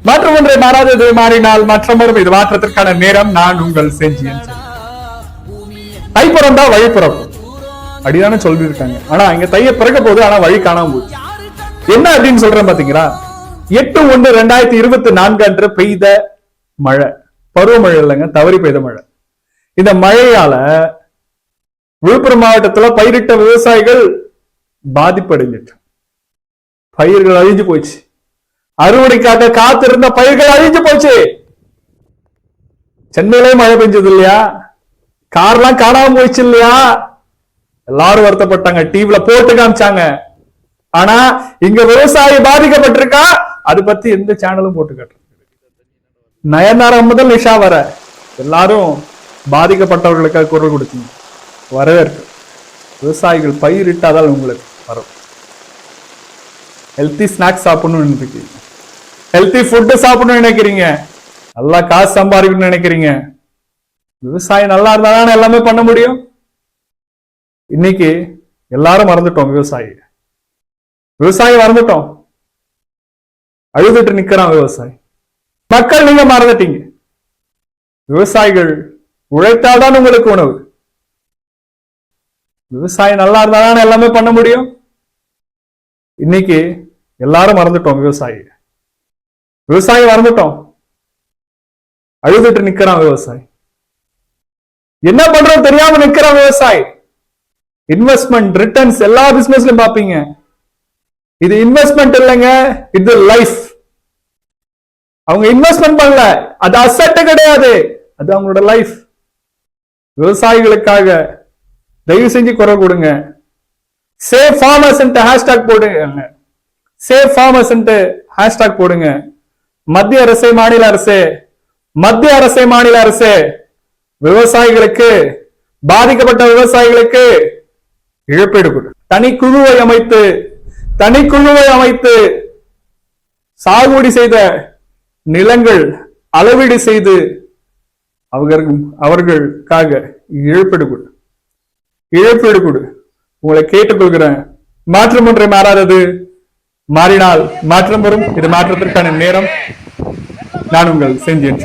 மாற்றம் ஒன்றை மாறாதது, மாறினால் மாற்றமரும். இது மாற்றத்திற்கான நேரம். நான் உங்கள் செஞ்சியன். தைப்புறம் தான் வழிப்புறம் அப்படிதானே சொல்லியிருக்காங்க. ஆனா இங்க தைய பிறக்க போகுது, ஆனா வழி காணாம போகுது. என்ன அப்படின்னு சொல்றேன் பாத்தீங்களா? 8/1/2024 அன்று பெய்த மழை, பருவமழை இல்லைங்க, தவறி பெய்த மழை. இந்த மழையால விழுப்புரம் மாவட்டத்துல பயிரிட்ட விவசாயிகள் பாதிப்படைஞ்சிட்டு, பயிர்கள் அழிஞ்சு போச்சு. அறுவடைக்காக காத்திருந்த பயிர்கள் அழிஞ்சு போச்சு. சென்னையிலே மழை பெஞ்சது இல்லையா? கார்லாம் காணாம போயிடுச்சு இல்லையா? எல்லாரும் வருத்தப்பட்டாங்க, டிவில போட்டு காமிச்சாங்க. ஆனா இங்க விவசாயி பாதிக்கப்பட்டிருக்கா, அது பத்தி எந்த சேனலும் போட்டு காட்டுறது. நயன்தாரா முதல் நிஷா வர எல்லாரும் பாதிக்கப்பட்டவர்களுக்காக குரல் கொடுத்தீங்க. வரவேற்கு. விவசாயிகள் பயிரிட்டாதால் உங்களுக்கு வரும். ஹெல்த்தி ஸ்நாக்ஸ் சாப்பிடணும்னு நினைக்கிறீங்க, ஹெல்த்தி ஃபுட்டு சாப்பிடணும்னு நினைக்கிறீங்க, நல்லா காசு சம்பாதிக்கணும்னு நினைக்கிறீங்க. விவசாயம் நல்லா இருந்தாலும் எல்லாமே பண்ண முடியும். இன்னைக்கு எல்லாரும் மறந்துட்டோம். விவசாயி மறந்துட்டோம். அழுதுட்டு நிக்கிறான் விவசாயி. மக்கள் நீங்க மறந்துட்டீங்க. விவசாயிகள் உழைத்தால்தான் உங்களுக்கு உணவு. விவசாயம் நல்லா இருந்தாலும் எல்லாமே பண்ண முடியும். இன்னைக்கு எல்லாரும் மறந்துட்டோம். விவசாயி மறந்துட்டோம். அழுதுட்டு நிக்கிறான் விவசாயி. என்ன பண்றோம் தெரியாம நிக்கிறான் விவசாயி. இன்வெஸ்ட்மெண்ட், ரிட்டர்ன்ஸ் எல்லா பிசினஸ்லயும் பாப்பீங்க. இது இன்வெஸ்ட்மெண்ட் இல்லைங்க, இது லைஃப். அவங்க இன்வெஸ்ட்மெண்ட் பண்ணல, அது அசெட் கிடையாது, அது அவங்களோட லைஃப். விவசாயிகளுக்காக தயவு செஞ்சு குரல் கொடுங்க. சேவ் ஃபார்மர்ஸ் ஹேஷ்டாக் போடுங்க. சேவ் ஃபார்மர்ஸ் ஹேஷ்டாக் போடுங்க. மத்திய அரசே மாநில அரசே விவசாயிகளுக்கு, பாதிக்கப்பட்ட விவசாயிகளுக்கு இழப்பீடு கொடு. தனிக்குழுவை அமைத்து சாகுபடி செய்த நிலங்கள் அளவீடு செய்து அவர்களுக்காக இழப்பீடு கொடு. உங்களை கேட்டுக்கொள்கிறேன். மாற்றம் ஒன்றை மாறாதது, மாறினால் மாற்றம் வரும். இது மாற்றத்திற்கான நேரம். நான் உங்கள் செஞ்சியன்.